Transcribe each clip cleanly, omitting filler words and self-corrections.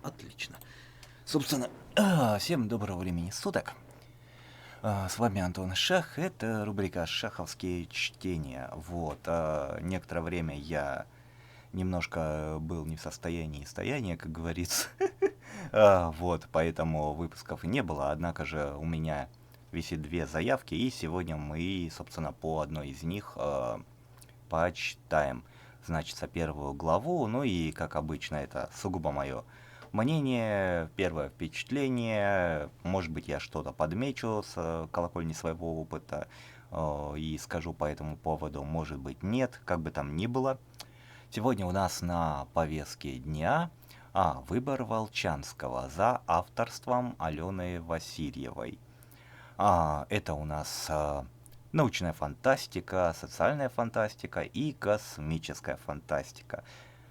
Отлично. Собственно, всем доброго времени суток. С вами Антон Шах. Это рубрика «Шаховские чтения». Некоторое время я немножко был не в состоянии стояния, как говорится. Поэтому выпусков и не было. Однако же у меня висит две заявки, и сегодня мы, собственно, по одной из них почитаем, значит, первую главу. Ну и, как обычно, это сугубо мое мнение, первое впечатление. Может быть, я что-то подмечу с колокольни своего опыта и скажу по этому поводу, может быть, нет, как бы там ни было. Сегодня у нас на повестке дня выбор Волчанского за авторством Алены Васильевой. Это у нас научная фантастика, социальная фантастика и космическая фантастика.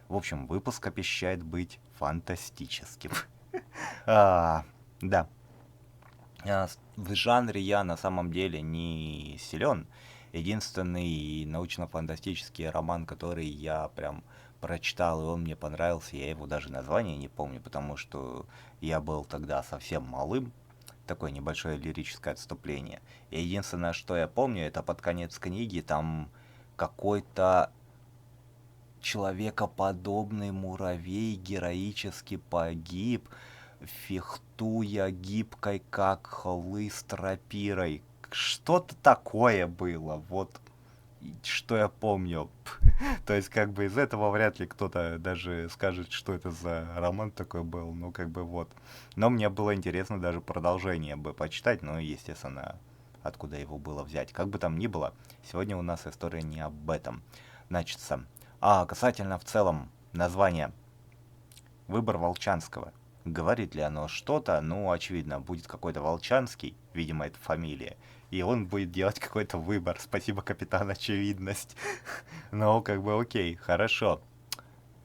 В общем, выпуск обещает быть фантастическим. Да. В жанре я на самом деле не силен. Единственный научно-фантастический роман, который я прям прочитал, и он мне понравился, я его даже название не помню, потому что я был тогда совсем малым. Такое небольшое лирическое отступление. И единственное, что я помню, это под конец книги там какой-то человекоподобный муравей героически погиб, фехтуя гибкой, как хлыст рапирой. Что-то такое было, вот что я помню. То есть, как бы из этого вряд ли кто-то даже скажет, что это за роман такой был. Ну, как бы вот. Но мне было интересно даже продолжение бы почитать, но, естественно, откуда его было взять. Как бы там ни было, сегодня у нас история не об этом. Значит, касательно в целом названия «Выбор Волчанского». Говорит ли оно что-то? Ну, очевидно, будет какой-то Волчанский, видимо, это фамилия, и он будет делать какой-то выбор. Спасибо, капитан, очевидность. Ну, как бы окей, хорошо.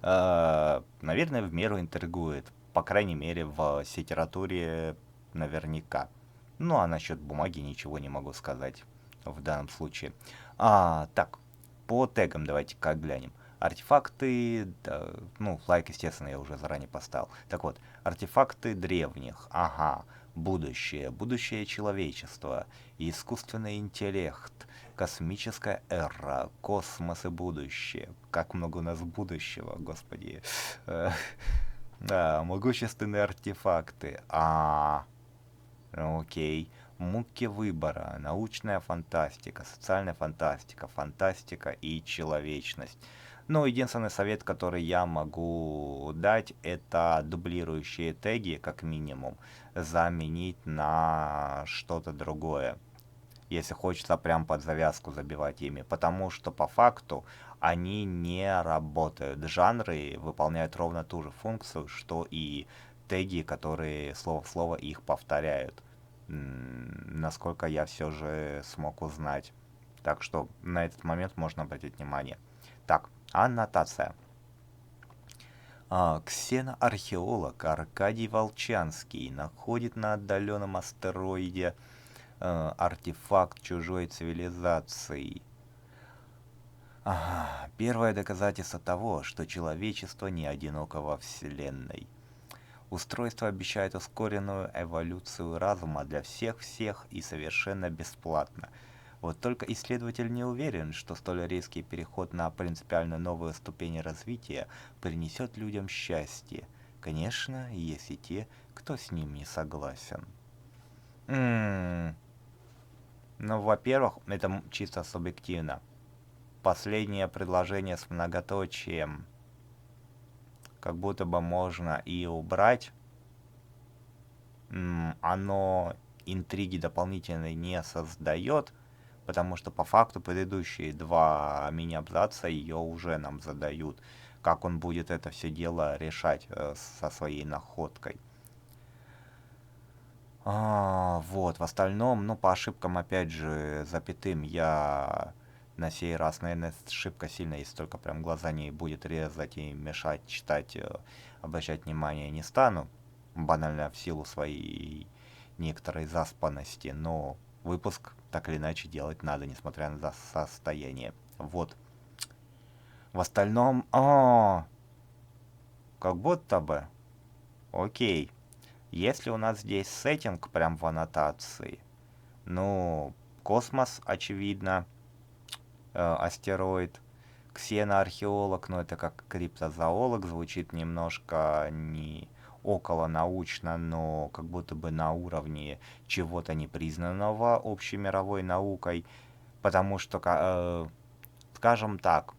Наверное, в меру интригует. По крайней мере, в литературе наверняка. Ну, а насчет бумаги ничего не могу сказать в данном случае. Так, по тегам давайте как глянем. Артефакты, да, ну, лайк, естественно, я уже заранее поставил. Так вот, артефакты древних, будущее человечества, искусственный интеллект, космическая эра, космос и будущее. Как много у нас будущего, господи. Да, могущественные артефакты. Окей. Муки выбора, научная фантастика, социальная фантастика, фантастика и человечность. Ну, единственный совет, который я могу дать, это дублирующие теги, как минимум, заменить на что-то другое, если хочется прям под завязку забивать ими, потому что по факту они не работают. Жанры выполняют ровно ту же функцию, что и теги, которые слово в слово их повторяют. Насколько я все же смог узнать. Так что на этот момент можно обратить внимание. Так, аннотация. Ксеноархеолог Аркадий Волчанский находит на отдаленном астероиде артефакт чужой цивилизации. Первое доказательство того, что человечество не одиноко во Вселенной. Устройство обещает ускоренную эволюцию разума для всех и совершенно бесплатно. Вот только исследователь не уверен, что столь резкий переход на принципиально новую ступень развития принесет людям счастье. Конечно, есть и те, кто с ним не согласен. Ну, во-первых, это чисто субъективно. Последнее предложение с многоточием как будто бы можно и убрать. Оно интриги дополнительной не создает, потому что по факту предыдущие два мини-абзаца ее уже нам задают, как он будет это все дело решать со своей находкой. В остальном, ну, по ошибкам, опять же, запятым я на сей раз, наверное, ошибка сильная, если только прям глаза не будет резать и мешать читать, обращать внимание не стану, банально в силу своей некоторой заспанности, но выпуск так или иначе делать надо, несмотря на состояние. Вот. В остальном, как будто бы, окей, если у нас здесь сеттинг прям в аннотации, ну, космос, очевидно, астероид, ксеноархеолог, но это как криптозоолог, звучит немножко не около научно, но как будто бы на уровне чего-то непризнанного общемировой наукой, потому что, скажем так,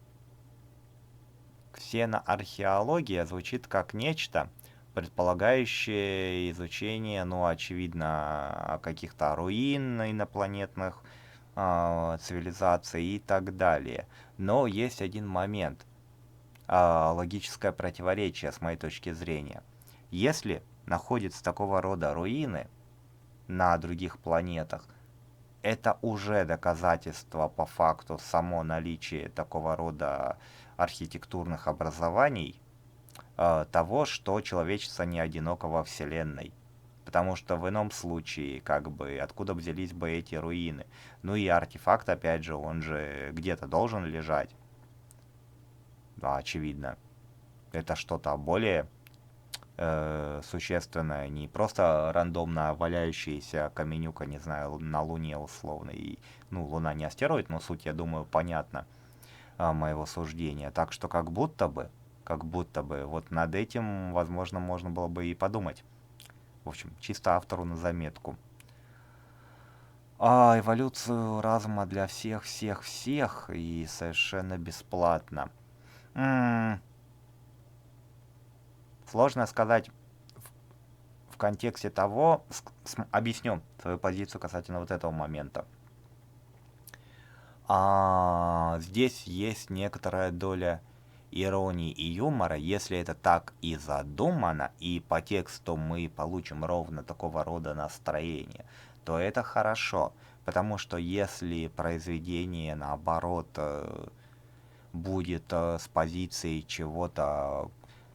ксеноархеология звучит как нечто, предполагающее изучение, ну, очевидно, каких-то руин инопланетных цивилизаций и так далее. Но есть один момент, логическое противоречие с моей точки зрения. Если находятся такого рода руины на других планетах, это уже доказательство по факту само наличие такого рода архитектурных образований, того, что человечество не одиноко во Вселенной. Потому что в ином случае, как бы, откуда взялись бы эти руины? Ну и артефакт, опять же, он же где-то должен лежать. Да, очевидно. Это что-то более существенное, не просто рандомно валяющаяся каменюка, не знаю, на Луне условно. И, ну, Луна не астероид, но суть, я думаю, понятна моего суждения. Так что как будто бы, вот над этим, возможно, можно было бы и подумать. В общем, чисто автору на заметку. Эволюцию разума для всех и совершенно бесплатно. Сложно сказать в контексте того, объясню свою позицию касательно вот этого момента. Здесь есть некоторая доля иронии и юмора, если это так и задумано, и по тексту мы получим ровно такого рода настроение, то это хорошо, потому что если произведение, наоборот, будет с позиции чего-то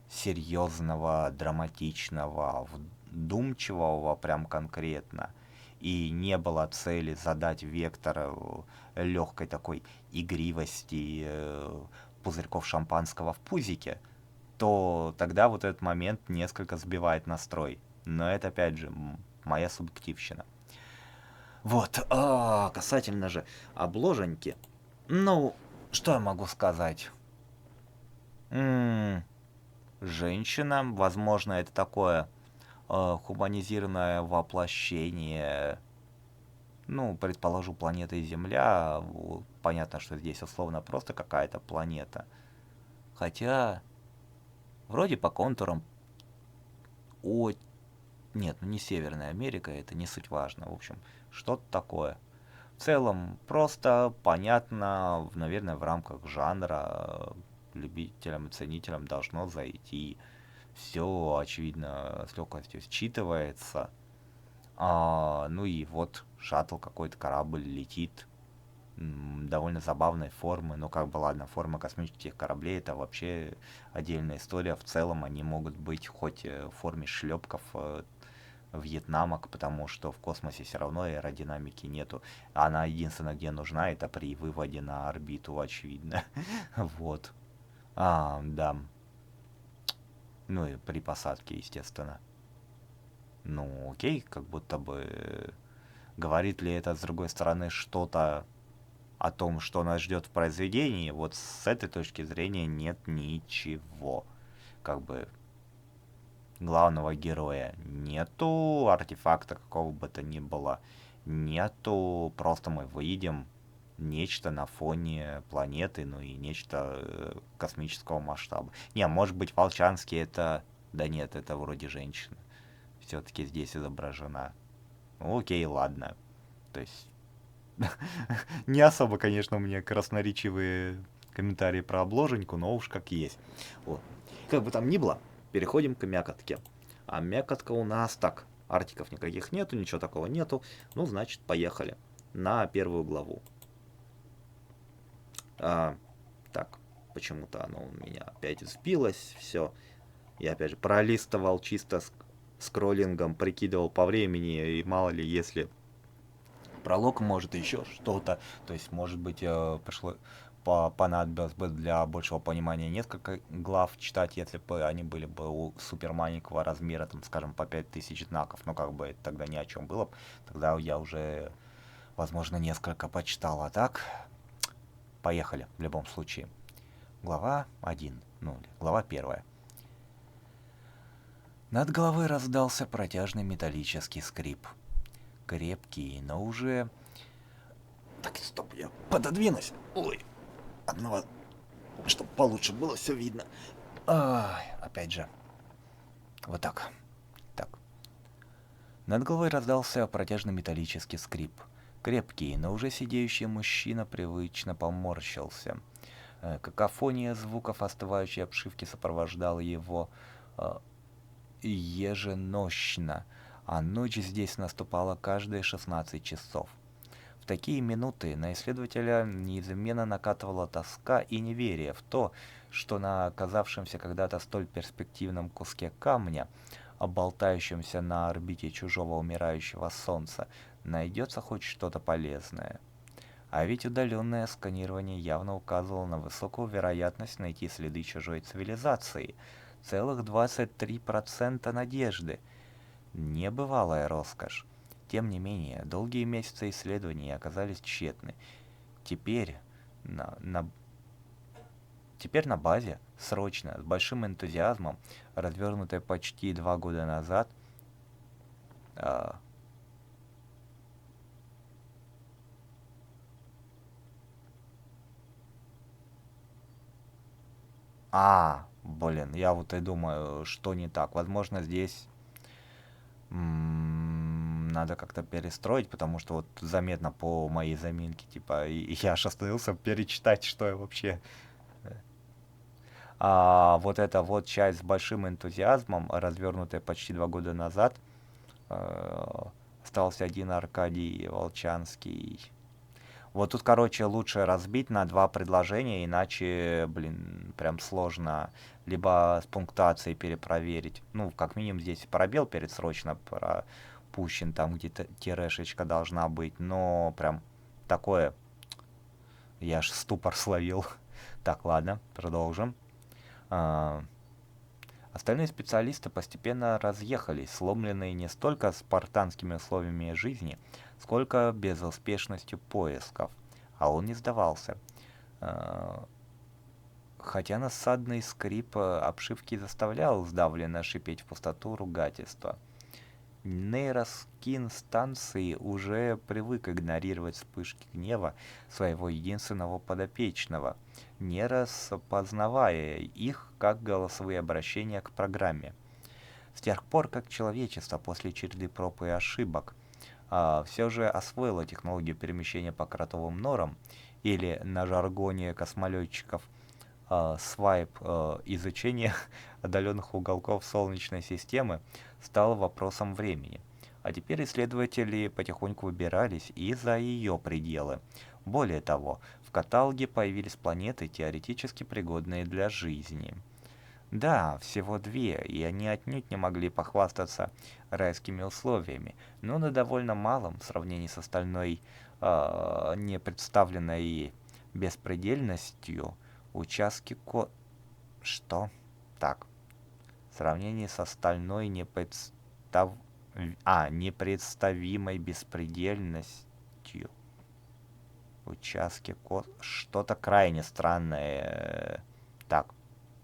серьезного, драматичного, вдумчивого прям конкретно, и не было цели задать вектор легкой такой игривости пузырьков шампанского в пузике, то тогда вот этот момент несколько сбивает настрой. Но это, опять же, моя субъективщина. Вот, касательно же обложеньки, ну, что я могу сказать? Женщина, возможно, это такое хуманизированное воплощение, ну, предположу, планеты Земля. Понятно, что здесь условно просто какая-то планета. Хотя, вроде по контурам, о, нет, ну не Северная Америка, это не суть важно. В общем, что-то такое. В целом, просто понятно, наверное, в рамках жанра любителям и ценителям должно зайти. Все, очевидно, с легкостью считывается. Ну и вот шаттл, какой-то корабль летит. Довольно забавной формы. Но как бы ладно, форма космических кораблей это вообще отдельная история. В целом они могут быть хоть в форме шлепков, вьетнамок, потому что в космосе все равно аэродинамики нету. Она единственное, где нужна, это при выводе на орбиту, очевидно. Вот. Да. Ну и при посадке, естественно. Ну, окей, как будто бы говорит ли это, с другой стороны, что-то о том, что нас ждет в произведении? Вот с этой точки зрения нет ничего. Как бы главного героя нету, артефакта какого бы то ни было нету, просто мы выйдем нечто на фоне планеты, ну и нечто космического масштаба. Не, может быть, Волчанский это... Да нет, это вроде женщина. Все-таки здесь изображена. Ну, окей, ладно. То есть... Не особо, конечно, у меня красноречивые комментарии про обложеньку, но уж как есть. Вот. Как бы там ни было, переходим к мякотке. А мякотка у нас так. Артиков никаких нету, ничего такого нету. Ну, значит, поехали на первую главу. Так, почему-то оно у меня опять сбилось. Все. Я опять же пролистывал чисто скроллингом, прикидывал по времени. И мало ли, если пролог, может еще что-то. То есть, может быть, понадобилось бы для большего понимания несколько глав читать, если бы они были бы супер маленького размера, там, скажем, по 5000 знаков, но как бы это тогда ни о чем было бы, тогда я уже, возможно, несколько почитал, а так, поехали, в любом случае. Глава 1, ну, глава 1. Над головой раздался протяжный металлический скрип. Крепкий, но уже... Так, стоп, я пододвинусь. Ой, одного, чтобы получше было все видно. Ай, опять же. Вот так. Так. Над головой раздался протяжный металлический скрип. Крепкий, но уже сидеющий мужчина привычно поморщился. Какофония звуков остывающей обшивки сопровождала его еженощно, а ночь здесь наступала каждые 16 часов. В такие минуты на исследователя неизменно накатывала тоска и неверие в то, что на оказавшемся когда-то столь перспективном куске камня, болтающемся на орбите чужого умирающего солнца, найдется хоть что-то полезное. А ведь удаленное сканирование явно указывало на высокую вероятность найти следы чужой цивилизации. Целых 23% надежды. Небывалая роскошь. Тем не менее, долгие месяцы исследований оказались тщетны. Теперь на, на, теперь на базе, срочно, с большим энтузиазмом, развернутой почти 2 года назад, а, блин, я вот и думаю, что не так. Возможно, здесь надо как-то перестроить, потому что вот заметно по моей заминке, типа, я аж остановился перечитать, что я вообще... вот эта вот часть с большим энтузиазмом, развернутая почти 2 года назад, э, остался один Аркадий Волчанский. Вот тут, короче, лучше разбить на два предложения, иначе, блин, прям сложно. Либо с пунктацией перепроверить. Ну, как минимум здесь пробел перед срочно пропущен, там где-то тирешечка должна быть. Но прям такое, я аж ступор словил. Так, ладно, продолжим. А, Остальные специалисты постепенно разъехались, сломленные не столько спартанскими условиями жизни, сколько безуспешностью поисков. А он не сдавался. Э, Хотя насадный скрип обшивки заставлял сдавленно шипеть в пустоту ругательства. Нейроскин станции уже привык игнорировать вспышки гнева своего единственного подопечного, не распознавая их как голосовые обращения к программе. С тех пор, как человечество после череды проб и ошибок все же освоило технологию перемещения по кротовым норам, или на жаргоне космолетчиков свайп, изучение отдаленных уголков Солнечной системы стало вопросом времени. А теперь исследователи потихоньку выбирались и за ее пределы. Более того, в каталоге появились планеты, теоретически пригодные для жизни. Да, всего две, и они отнюдь не могли похвастаться райскими условиями, но на довольно малом в сравнении с остальной непредставленной беспредельностью участке Что? Так, в сравнении с остальной непредставимой беспредельностью участке Что-то крайне странное. Так,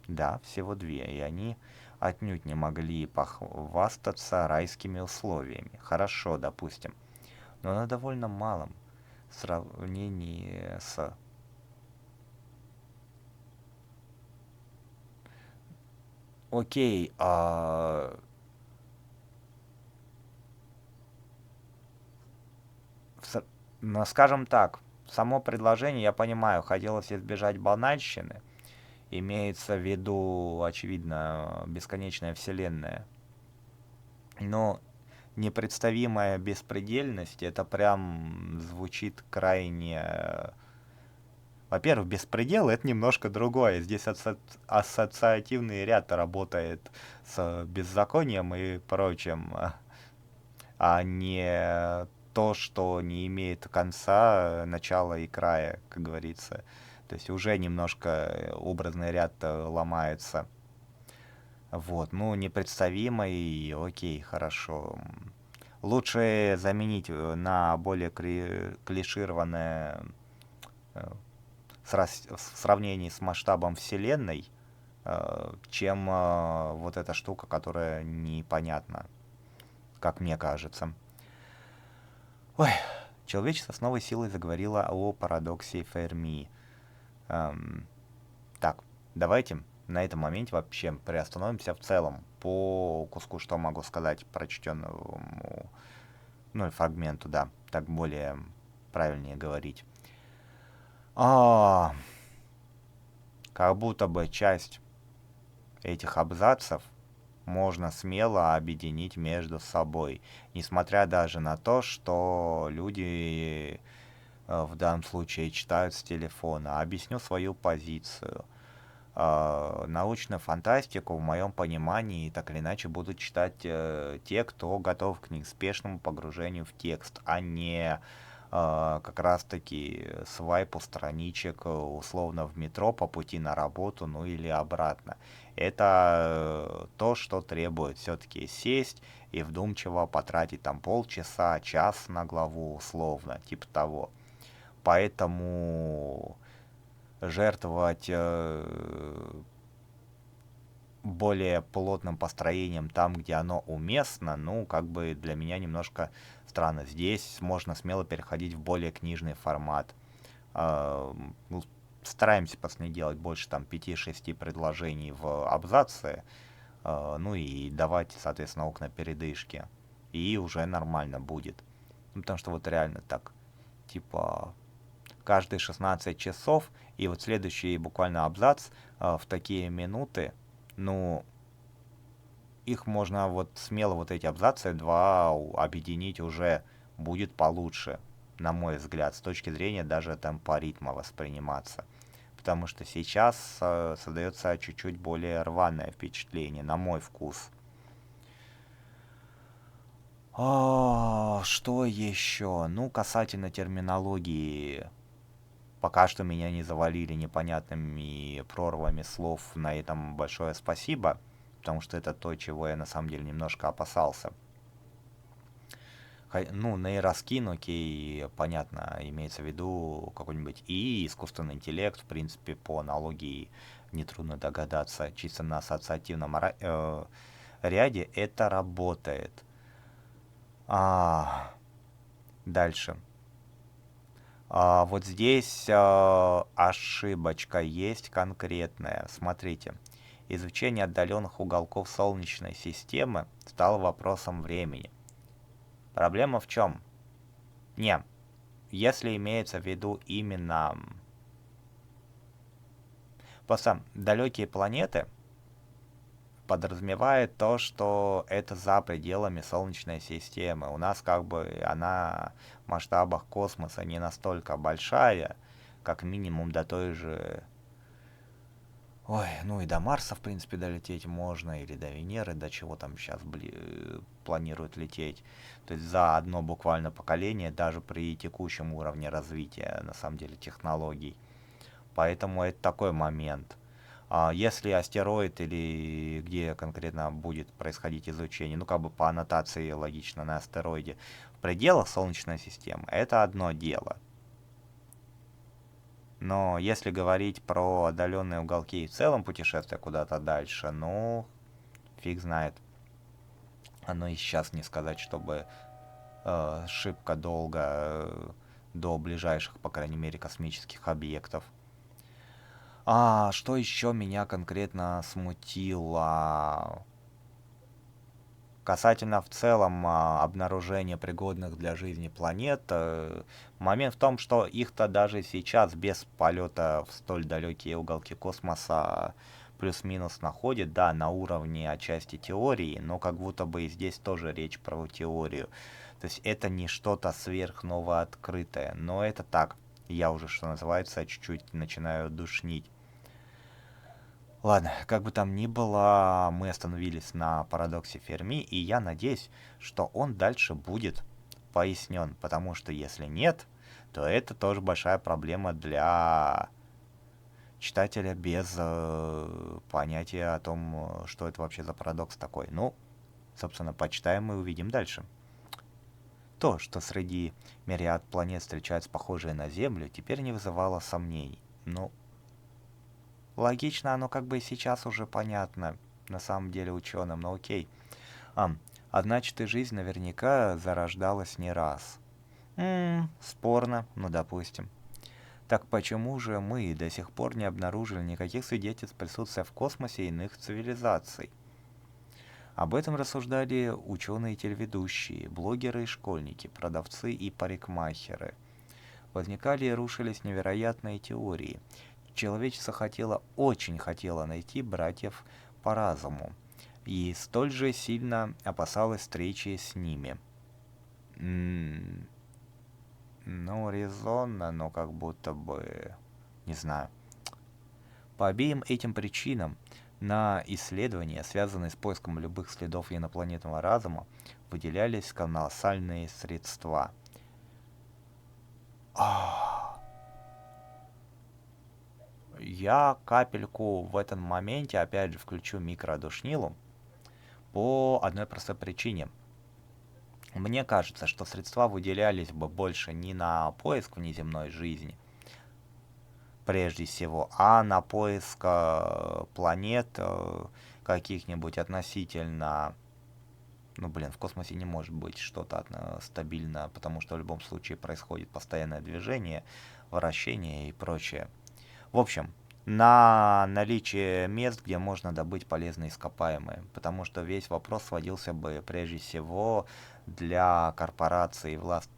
да, всего две, и они отнюдь не могли похвастаться райскими условиями. Хорошо, допустим, но на довольно малом в сравнении с... Окей, ну, скажем так, само предложение, я понимаю, хотелось избежать банальщины. Имеется в виду, очевидно, бесконечная вселенная. Но непредставимая беспредельность, это прям звучит крайне... Во-первых, беспредел это немножко другое. Здесь ассоциативный ряд работает с беззаконием и прочим, а не то, что не имеет конца, начала и края, как говорится. То То есть уже немножко образный ряд ломается. Вот, ну, непредставимый, окей, хорошо. Лучше заменить на более клишированное в сравнении с масштабом Вселенной, чем вот эта штука, которая непонятна, как мне кажется. Ой, человечество с новой силой заговорило о парадоксе Ферми. Так, давайте на этом моменте вообще приостановимся в целом. По куску, что могу сказать, прочтенному, ну, фрагменту, да, так более правильнее говорить. А, как будто бы часть этих абзацев можно смело объединить между собой, несмотря даже на то, что люди в данном случае читают с телефона. Объясню свою позицию. Научную фантастику, в моем понимании, так или иначе будут читать те, кто готов к неспешному погружению в текст, а не как раз-таки свайпу страничек условно в метро по пути на работу, ну или обратно. Это то, что требует все-таки сесть и вдумчиво потратить там полчаса, час на главу условно, типа того. Поэтому жертвовать более плотным построением там, где оно уместно, ну, как бы для меня немножко странно. Здесь можно смело переходить в более книжный формат. Ну, стараемся, пацаны, делать больше там 5-6 предложений в абзаце, ну и давать, соответственно, окна передышки. И уже нормально будет. Ну, потому что вот реально так, типа, каждые 16 часов, и вот следующий буквально абзац в такие минуты, ну, их можно вот смело, вот эти абзацы два объединить уже будет получше, на мой взгляд, с точки зрения даже темпа ритма восприниматься. Потому что сейчас создается чуть-чуть более рваное впечатление, на мой вкус. Что еще? Ну, касательно терминологии, пока что меня не завалили непонятными прорвами слов. На этом большое спасибо, потому что это то, чего я на самом деле немножко опасался. Ну, нейроскин, окей, понятно, имеется в виду какой-нибудь ИИ, искусственный интеллект, в принципе, по аналогии нетрудно догадаться, чисто на ассоциативном ряде это работает. Дальше. Вот здесь ошибочка есть конкретная. Смотрите. Изучение отдаленных уголков Солнечной системы стало вопросом времени. Проблема в чем? Не, если имеется в виду именно... Просто далекие планеты подразумевает то, что это за пределами Солнечной системы. У нас как бы она в масштабах космоса не настолько большая, как минимум до той же... Ой, ну и до Марса, в принципе, долететь можно, или до Венеры, до чего там сейчас планируют лететь. То есть за одно буквально поколение, даже при текущем уровне развития, на самом деле, технологий. Поэтому это такой момент. Если астероид или где конкретно будет происходить изучение, ну как бы по аннотации логично на астероиде, в пределах Солнечной системы, это одно дело. Но если говорить про отдаленные уголки и в целом путешествия куда-то дальше, ну, фиг знает. Оно и сейчас не сказать, чтобы шибко долго до ближайших, по крайней мере, космических объектов. Что еще меня конкретно смутило? Касательно в целом обнаружения пригодных для жизни планет, момент в том, что их-то даже сейчас без полета в столь далекие уголки космоса плюс-минус находят, да, на уровне отчасти теории, но как будто бы и здесь тоже речь про теорию. То есть это не что-то сверхновооткрытое, но это так, я уже, что называется, чуть-чуть начинаю душнить. Ладно, как бы там ни было, мы остановились на парадоксе Ферми, и я надеюсь, что он дальше будет пояснен, потому что если нет, то это тоже большая проблема для читателя без понятия о том, что это вообще за парадокс такой. Ну, собственно, почитаем и увидим дальше. То, что среди мириад планет встречаются похожие на Землю, теперь не вызывало сомнений. Ну, логично, оно как бы и сейчас уже понятно, на самом деле ученым, но окей. А, значит, и жизнь наверняка зарождалась не раз. Спорно, ну допустим. Так почему же мы до сих пор не обнаружили никаких свидетельств присутствия в космосе иных цивилизаций? Об этом рассуждали ученые и телеведущие, блогеры и школьники, продавцы и парикмахеры. Возникали и рушились невероятные теории. Человечество очень хотело найти братьев по разуму, и столь же сильно опасалось встречи с ними. Ну, резонно, но как будто бы... Не знаю. По обеим этим причинам на исследования, связанные с поиском любых следов инопланетного разума, выделялись колоссальные средства. Я капельку в этом моменте, опять же, включу микродушнилу по одной простой причине. Мне кажется, что средства выделялись бы больше не на поиск внеземной жизни, прежде всего, а на поиск планет каких-нибудь относительно... Ну, блин, в космосе не может быть что-то стабильно, потому что в любом случае происходит постоянное движение, вращение и прочее. В общем, на наличие мест, где можно добыть полезные ископаемые, потому что весь вопрос сводился бы прежде всего для корпораций и власть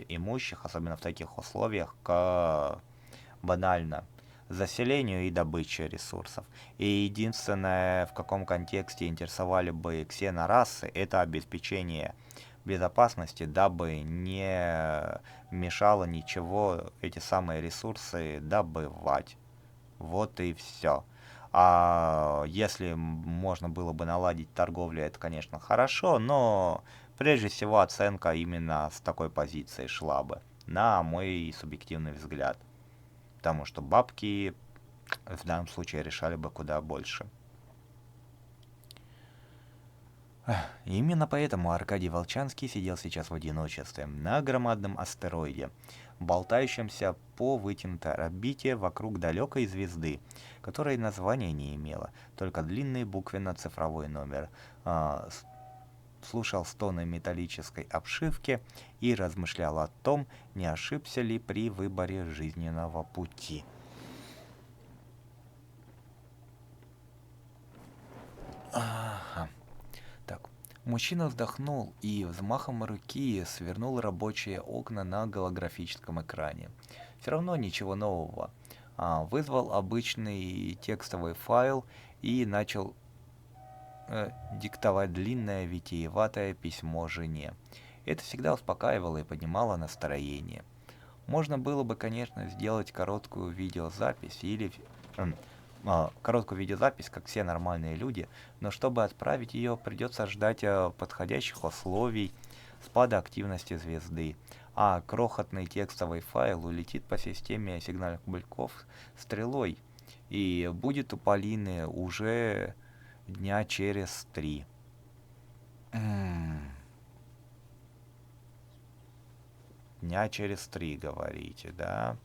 имущих, особенно в таких условиях, к банально заселению и добыче ресурсов. И единственное, в каком контексте интересовали бы ксенорасы, это обеспечение безопасности, дабы не мешало ничего эти самые ресурсы добывать. Вот и все. А если можно было бы наладить торговлю, это, конечно, хорошо, но прежде всего оценка именно с такой позиции шла бы, на мой субъективный взгляд. Потому что бабки в данном случае решали бы куда больше. Именно поэтому Аркадий Волчанский сидел сейчас в одиночестве на громадном астероиде, болтающемся по вытянутой орбите вокруг далекой звезды, которой названия не имела, только длинный буквенно-цифровой номер. Слушал стоны металлической обшивки и размышлял о том, не ошибся ли при выборе жизненного пути. Ага. Так, мужчина вздохнул и взмахом руки свернул рабочие окна на голографическом экране. Все равно ничего нового. Вызвал обычный текстовый файл и начал диктовать длинное витиеватое письмо жене. Это всегда успокаивало и поднимало настроение. Можно было бы, конечно, сделать короткую видеозапись или короткую видеозапись, как все нормальные люди, но чтобы отправить ее, придется ждать подходящих условий спада активности звезды, а крохотный текстовый файл улетит по системе сигнальных кабельков стрелой и будет у Полины уже дня через 3. Дня через 3, говорите, да?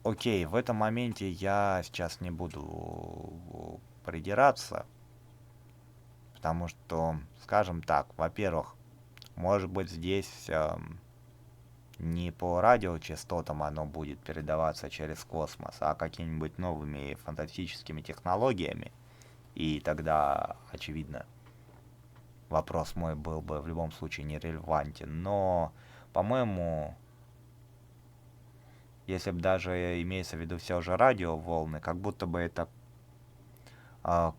Окей, в этом моменте я сейчас не буду придираться, потому что, скажем так, во-первых, может быть здесь не по радиочастотам оно будет передаваться через космос, а какими-нибудь новыми фантастическими технологиями, и тогда, очевидно, вопрос мой был бы в любом случае нерелевантен, но, по-моему, если бы даже имеется в виду все же радиоволны, как будто бы это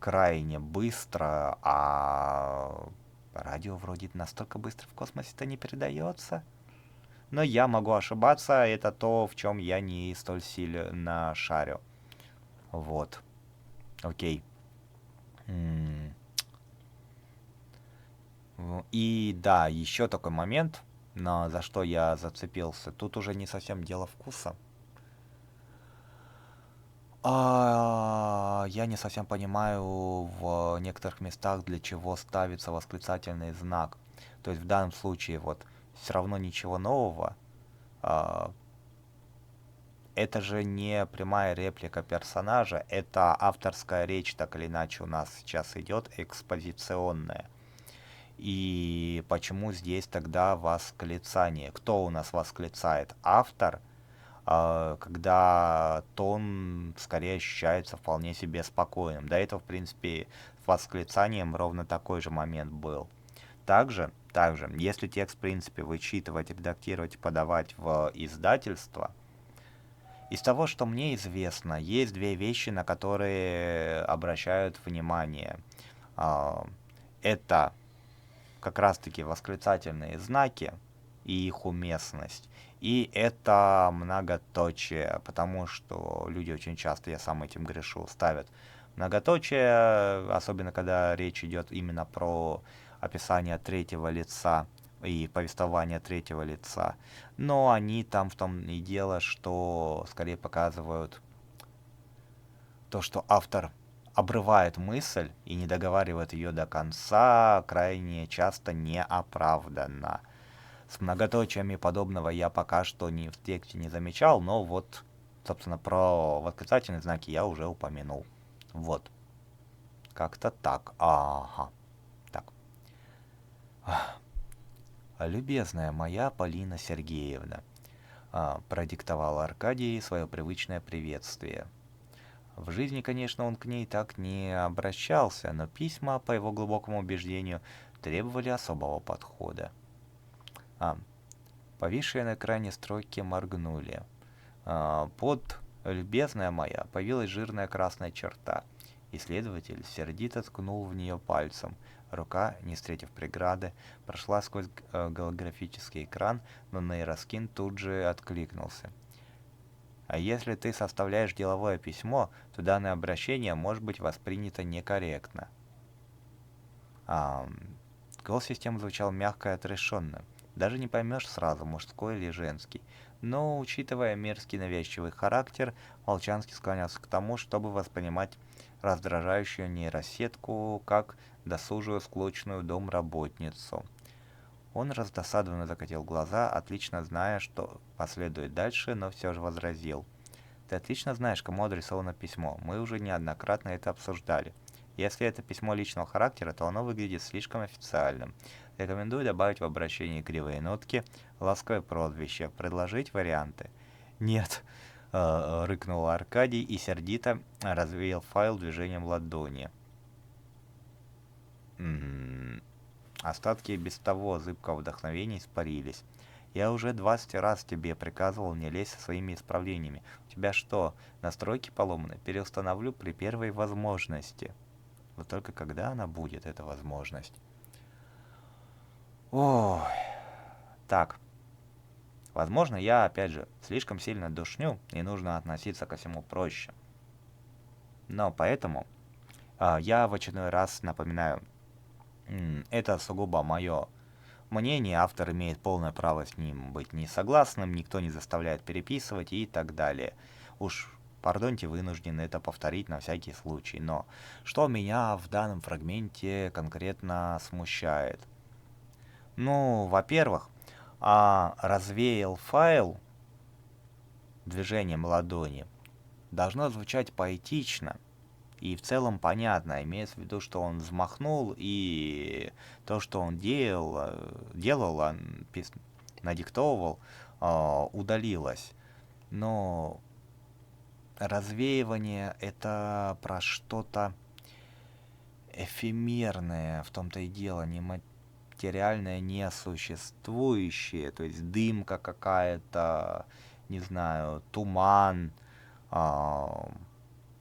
крайне быстро, а радио вроде настолько быстро в космосе-то не передается. Но я могу ошибаться, это то, в чем я не столь сильно шарю. Вот. Окей. И да, еще такой момент, но за что я зацепился. Тут уже не совсем дело вкуса. Я не совсем понимаю в некоторых местах, для чего ставится восклицательный знак. То есть в данном случае вот все равно ничего нового. А, Это же не прямая реплика персонажа, это авторская речь, так или иначе у нас сейчас идет экспозиционная. И почему здесь тогда восклицание? Кто у нас восклицает? Автор, когда тон скорее ощущается вполне себе спокойным. До этого, в принципе, с восклицанием ровно такой же момент был. Также, если текст, в принципе, вычитывать, редактировать, подавать в издательство, из того, что мне известно, есть две вещи, на которые обращают внимание. А, Это как раз-таки восклицательные знаки и их уместность. И это многоточие, потому что люди очень часто, я сам этим грешу, ставят многоточие, особенно когда речь идет именно про описание третьего лица и повествование третьего лица. Но они там в том и дело, что скорее показывают то, что автор обрывает мысль и не договаривает ее до конца, крайне часто неоправданно. С многоточиями подобного я пока что в тексте не замечал, но вот, собственно, про восклицательные знаки я уже упомянул. Вот, как-то так. Ага, так. Любезная моя Полина Сергеевна, продиктовал Аркадий свое привычное приветствие. В жизни, конечно, он к ней так не обращался, но письма, по его глубокому убеждению, требовали особого подхода. А, Повисшие на экране строки моргнули. Под «любезная моя» появилась жирная красная черта. Исследователь сердито ткнул в нее пальцем. Рука, не встретив преграды, прошла сквозь голографический экран, но нейроскин тут же откликнулся. А если ты составляешь деловое письмо, то данное обращение может быть воспринято некорректно. Ам, Голос системы звучал мягко и отрешенно. Даже не поймешь сразу, мужской или женский. Но, учитывая мерзкий навязчивый характер, Волчанский склонялся к тому, чтобы воспринимать раздражающую нейросетку как досужую склочную домработницу. Он раздосадованно закатил глаза, отлично зная, что последует дальше, но все же возразил. Ты отлично знаешь, кому адресовано письмо. Мы уже неоднократно это обсуждали. Если это письмо личного характера, то оно выглядит слишком официальным. Рекомендую добавить в обращении кривые нотки, ласковое прозвище, предложить варианты. Нет, рыкнул Аркадий и сердито развеял файл движением ладони. Остатки без того зыбкого вдохновения испарились. Я уже 20 раз тебе приказывал не лезть со своими исправлениями. У тебя что, настройки поломаны? Переустановлю при первой возможности. Вот только когда она будет, эта возможность? Ой, так. Возможно, я, опять же, слишком сильно душню, и нужно относиться ко всему проще. Но поэтому я в очередной раз напоминаю, это сугубо мое мнение, автор имеет полное право с ним быть не согласным, никто не заставляет переписывать и так далее. Уж, пардоньте, вынужден это повторить на всякий случай. Но что меня в данном фрагменте конкретно смущает? Ну, во-первых, развеял файл движением ладони должно звучать поэтично и в целом понятно, имеется в виду, что он взмахнул, и то, что он делал, надиктовывал, удалилось. Но развеивание это про что-то эфемерное, в том-то и дело, не материальное, несуществующее, то есть дымка какая-то, не знаю, туман, а,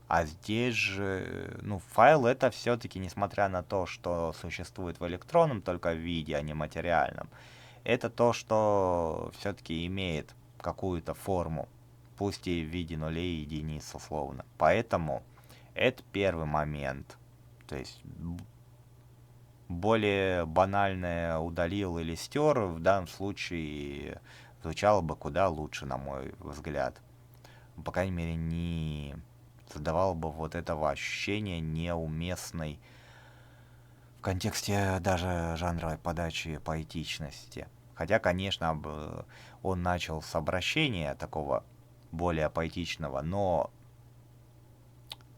а здесь же, ну, файл это все-таки, несмотря на то, что существует в электронном только виде, а не материальном, это то, что все-таки имеет какую-то форму, пусть и в виде нулей и единиц условно. Поэтому это первый момент. То есть более банальное удалил или стер в данном случае звучало бы куда лучше, на мой взгляд. По крайней мере, не создавало бы вот этого ощущения неуместной в контексте даже жанровой подачи поэтичности. Хотя, конечно, он начал с обращения такого более поэтичного, но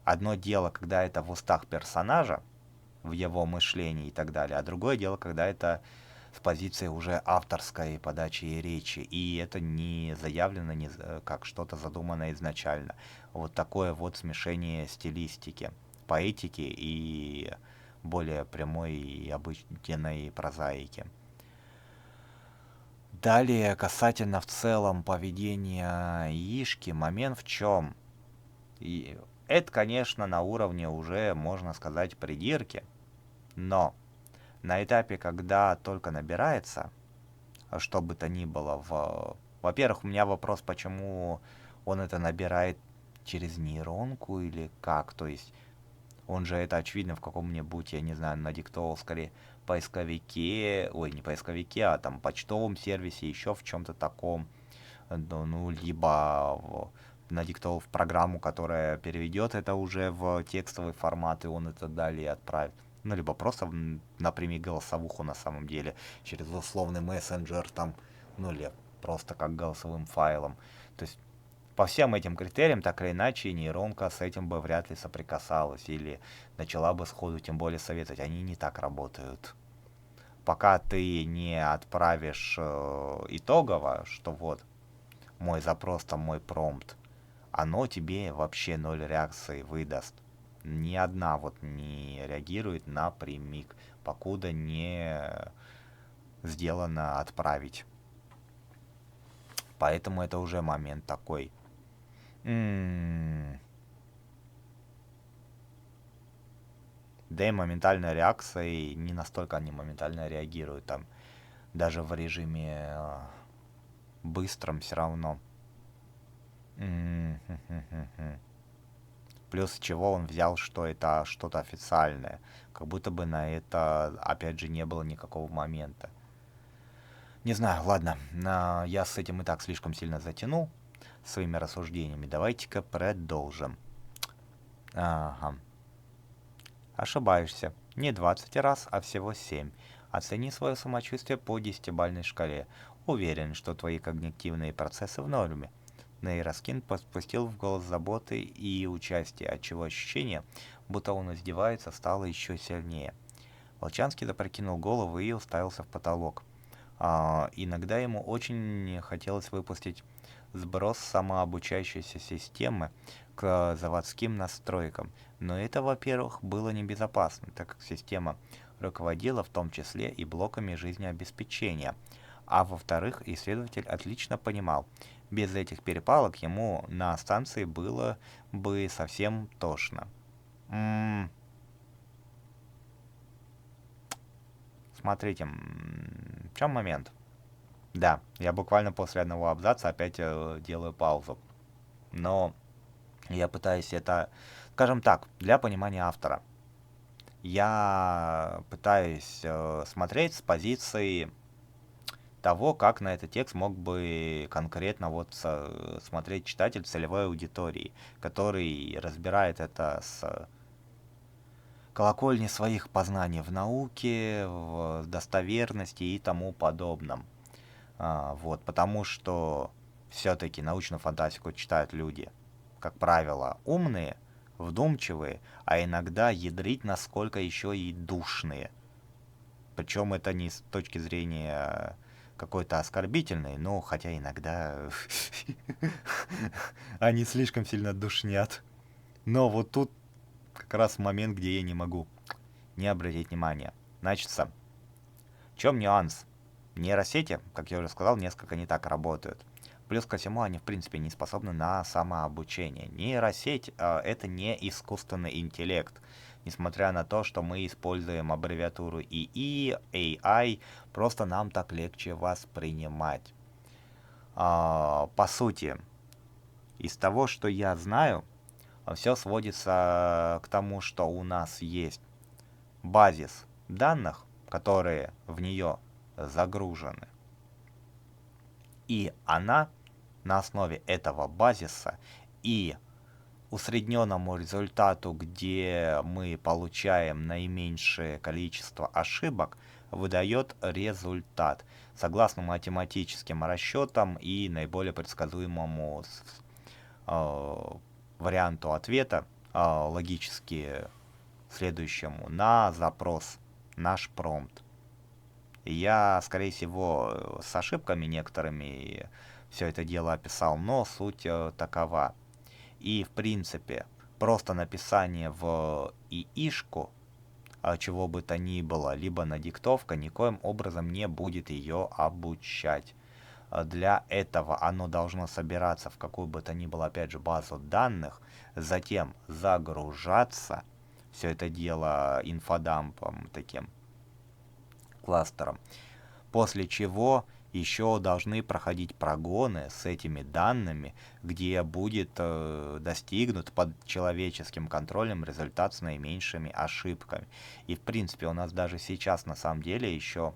одно дело, когда это в устах персонажа, в его мышлении и так далее, а другое дело, когда это с позиции уже авторской подачи и речи, и это не заявлено не как что-то задуманное изначально. Вот такое вот смешение стилистики, поэтики и более прямой и обыденной прозаики. Далее, касательно в целом поведения Ишки, момент в чем? И это, конечно, на уровне уже, можно сказать, придирки, но на этапе, когда только набирается, что бы то ни было, во-первых, у меня вопрос, почему он это набирает через нейронку или как, то есть он же это, очевидно, в каком-нибудь, я не знаю, надиктовал скорее поисковике, ой, не поисковике, а там почтовом сервисе, еще в чем-то таком, ну, либо надиктовал в программу, которая переведет это уже в текстовый формат, и он это далее отправит. Ну, либо просто напрямик голосовуху на самом деле, через условный мессенджер там, ну, или просто как голосовым файлом. То есть по всем этим критериям, так или иначе, нейронка с этим бы вряд ли соприкасалась или начала бы сходу тем более советовать. Они не так работают. Пока ты не отправишь итогово, что вот мой запрос, там мой промпт, оно тебе вообще ноль реакции выдаст. Ни одна вот не реагирует напрямик, покуда не сделано отправить. Поэтому это уже момент такой. Да и моментальная реакция, и не настолько они моментально реагируют, там даже в режиме быстром все равно. Плюс чего он взял, что это что-то официальное, как будто бы на это, опять же, не было никакого момента. Не знаю, ладно, я с этим и так слишком сильно затянул своими рассуждениями. Давайте-ка продолжим. Ага. Ошибаешься. Не 20 раз, а всего 7. Оцени свое самочувствие по 10-бальной шкале. Уверен, что твои когнитивные процессы в норме. Нейроскин спустил в голос заботы и участие, отчего ощущение, будто он издевается, стало еще сильнее. Волчанский запрокинул голову и уставился в потолок. Иногда ему очень хотелось выпустить сброс самообучающейся системы к заводским настройкам, но это, во-первых, было небезопасно, так как система руководила в том числе и блоками жизнеобеспечения, а во-вторых, исследователь отлично понимал, без этих перепалок ему на станции было бы совсем тошно. Смотрите, в чем момент? Да, я буквально после одного абзаца опять делаю паузу. Но я пытаюсь это, скажем так, для понимания автора. Я пытаюсь смотреть с позиции того, как на этот текст мог бы конкретно вот смотреть читатель целевой аудитории, который разбирает это с колокольни своих познаний в науке, в достоверности и тому подобном. Вот, потому что все-таки научную фантастику читают люди, как правило, умные, вдумчивые, а иногда ядрить насколько еще и душные. Причем это не с точки зрения какой-то оскорбительной, но хотя иногда они слишком сильно душнят. Но вот тут как раз момент, где я не могу не обратить внимания. Значит, в чем нюанс? Нейросети, как я уже сказал, несколько не так работают. Плюс ко всему, они в принципе не способны на самообучение. Нейросеть это не искусственный интеллект. Несмотря на то, что мы используем аббревиатуру ИИ, AI, просто нам так легче воспринимать. По сути, из того, что я знаю, все сводится к тому, что у нас есть базис данных, которые в нее загружены. И она на основе этого базиса и усредненному результату, где мы получаем наименьшее количество ошибок, выдает результат согласно математическим расчетам и наиболее предсказуемому э, варианту ответа, логически следующему на запрос, наш промпт. Я, скорее всего, с ошибками некоторыми все это дело описал, но суть такова. И, в принципе, просто написание в ИИшку, чего бы то ни было, либо надиктовка, никоим образом не будет ее обучать. Для этого оно должно собираться в какую бы то ни было, опять же, базу данных, затем загружаться, все это дело инфодампом таким, кластером, после чего еще должны проходить прогоны с этими данными, где будет достигнут под человеческим контролем результат с наименьшими ошибками. И в принципе у нас даже сейчас на самом деле еще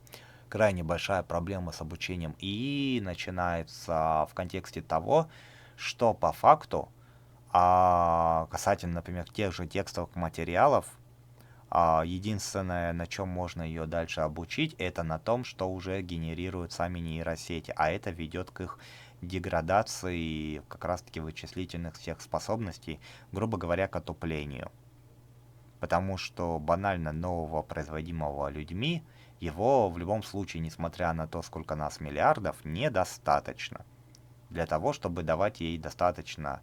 крайне большая проблема с обучением ИИ начинается в контексте того, что по факту, касательно, например, тех же текстовых материалов, единственное, на чем можно ее дальше обучить, это на том, что уже генерируют сами нейросети, а это ведет к их деградации как раз-таки вычислительных всех способностей, грубо говоря, к отуплению. Потому что банально нового производимого людьми, его в любом случае, несмотря на то, сколько нас миллиардов, недостаточно для того, чтобы давать ей достаточно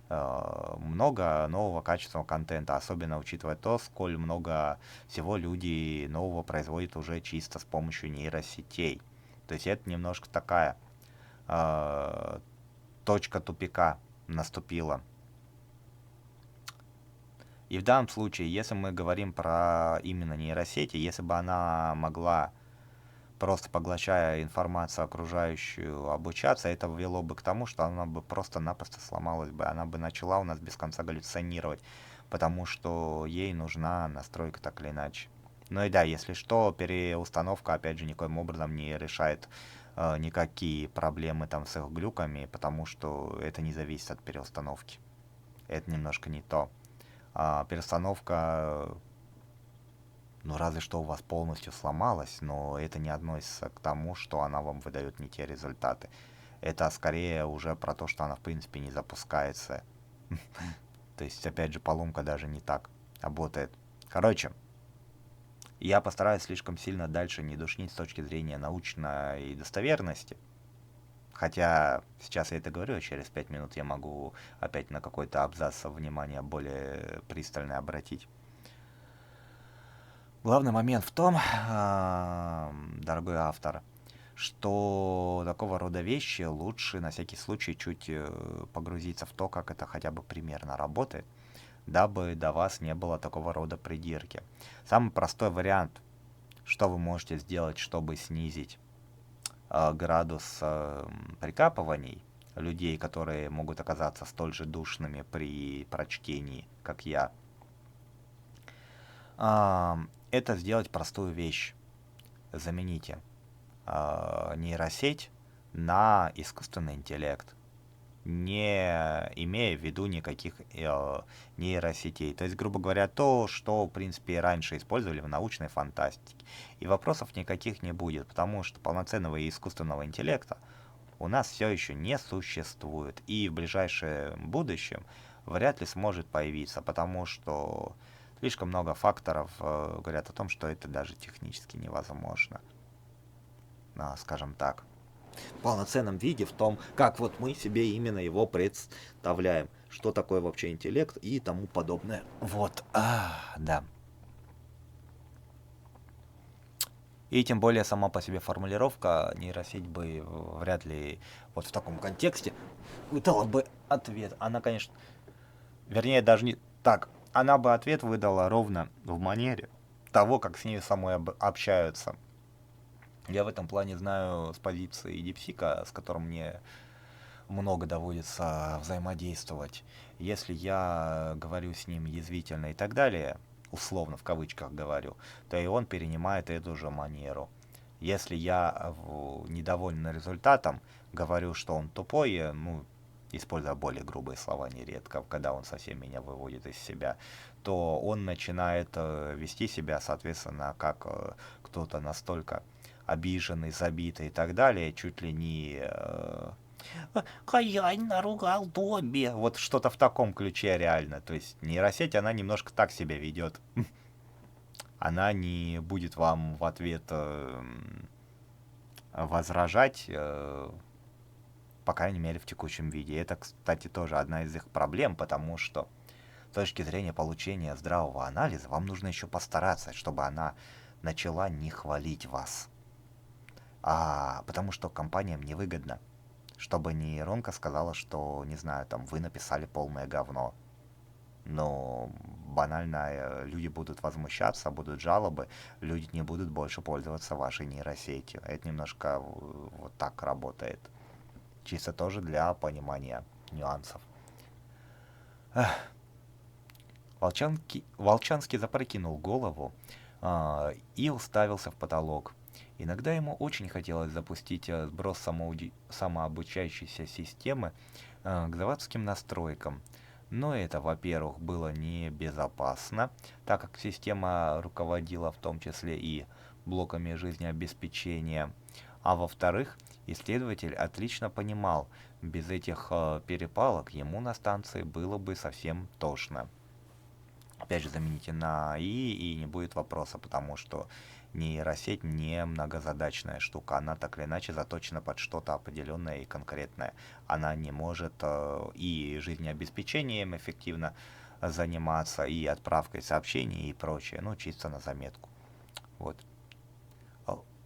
много нового качественного контента, особенно учитывая то, сколь много всего люди нового производят уже чисто с помощью нейросетей. То есть это немножко такая точка тупика наступила. И в данном случае, если мы говорим про именно нейросети, если бы она могла, просто поглощая информацию окружающую, обучаться, это вело бы к тому, что она бы просто-напросто сломалась бы, она бы начала у нас без конца галлюцинировать, потому что ей нужна настройка так или иначе. Ну и да, если что, переустановка, опять же, никоим образом не решает никакие проблемы там с их глюками, потому что это не зависит от переустановки. Это немножко не то. Переустановка, ну, разве что у вас полностью сломалась, но это не относится к тому, что она вам выдает не те результаты. Это скорее уже про то, что она, в принципе, не запускается. То есть, опять же, поломка даже не так работает. Короче, я постараюсь слишком сильно дальше не душнить с точки зрения научной достоверности. Хотя сейчас я это говорю, а через 5 минут я могу опять на какой-то абзац внимание более пристальное обратить. Главный момент в том, дорогой автор, что такого рода вещи лучше на всякий случай чуть погрузиться в то, как это хотя бы примерно работает, дабы до вас не было такого рода придирки. Самый простой вариант, что вы можете сделать, чтобы снизить градус прикапываний людей, которые могут оказаться столь же душными при прочтении, как я, это сделать простую вещь. Замените нейросеть на искусственный интеллект, не имея в виду никаких нейросетей. То есть, грубо говоря, то, что, в принципе, раньше использовали в научной фантастике. И вопросов никаких не будет, потому что полноценного искусственного интеллекта у нас все еще не существует. И в ближайшем будущем вряд ли сможет появиться, потому что слишком много факторов говорят о том, что это даже технически невозможно. Скажем так. В полноценном виде, в том, как вот мы себе именно его представляем. Что такое вообще интеллект и тому подобное. Вот, да. И тем более сама по себе формулировка нейросеть бы вряд ли вот в таком контексте выдала бы ответ. Она, конечно, вернее, даже не так. Она бы ответ выдала ровно в манере того, как с ней самой общаются. Я в этом плане знаю с позиции DeepSeek, с которым мне много доводится взаимодействовать. Если я говорю с ним язвительно и так далее, условно в кавычках говорю, то и он перенимает эту же манеру. Если я недоволен результатом, говорю, что он тупой, ну, используя более грубые слова нередко, когда он совсем меня выводит из себя, то он начинает вести себя, соответственно, как кто-то настолько обиженный, забитый и так далее, чуть ли не хозяин наругал Добби. Вот что-то в таком ключе реально. То есть нейросеть, она немножко так себя ведет. Она не будет вам в ответ возражать, по крайней мере, в текущем виде. Это, кстати, тоже одна из их проблем, потому что с точки зрения получения здравого анализа вам нужно еще постараться, чтобы она начала не хвалить вас. Потому что компаниям невыгодно, чтобы нейронка сказала, что, не знаю, там, вы написали полное говно. Но банально люди будут возмущаться, будут жалобы, люди не будут больше пользоваться вашей нейросетью. Это немножко вот так работает. Чисто тоже для понимания нюансов. Волчанский запрокинул голову и уставился в потолок. Иногда ему очень хотелось запустить сброс самообучающейся системы к заводским настройкам. Но это, во-первых, было небезопасно, так как система руководила в том числе и блоками жизнеобеспечения. А во-вторых, исследователь отлично понимал, без этих перепалок ему на станции было бы совсем тошно. Опять же, замените на ИИ, и не будет вопроса, потому что нейросеть не многозадачная штука, она так или иначе заточена под что-то определенное и конкретное. Она не может и жизнеобеспечением эффективно заниматься, и отправкой сообщений и прочее, ну, чисто на заметку. Вот.